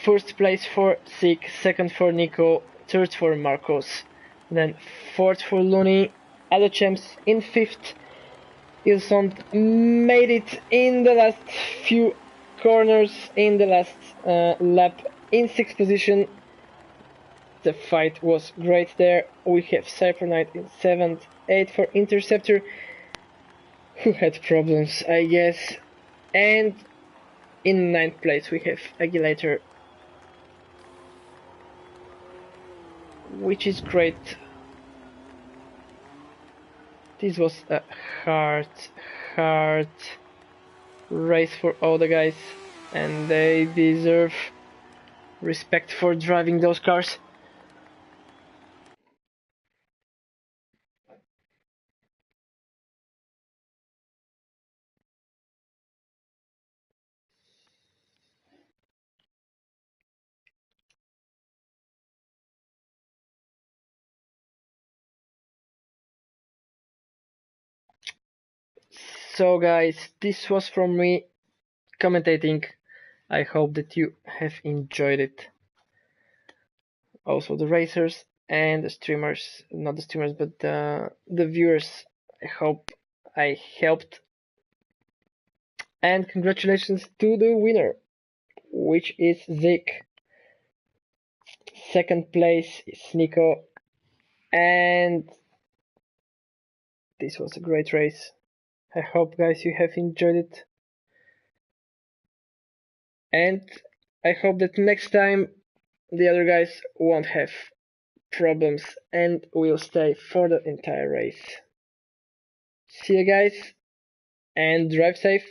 1st place for Zik, 2nd for Nico, 3rd for Marcos, then 4th for Looney, other champs in 5th. Ilson made it in the last few corners, in the last lap, in 6th position. The fight was great there. We have Cypher Knight in 7th, 8th for Interceptor, who had problems, I guess, and in 9th place we have Aguilator, which is great. This was a hard race for all the guys, and they deserve respect for driving those cars. So guys, this was from me commentating. I hope that you have enjoyed it. Also the racers and the streamers, not the streamers, but the viewers. I hope I helped. And congratulations to the winner, which is Zik. 2nd place is Nico. And this was a great race. I hope, guys, you have enjoyed it. And I hope that next time the other guys won't have problems and will stay for the entire race. See you guys, and drive safe.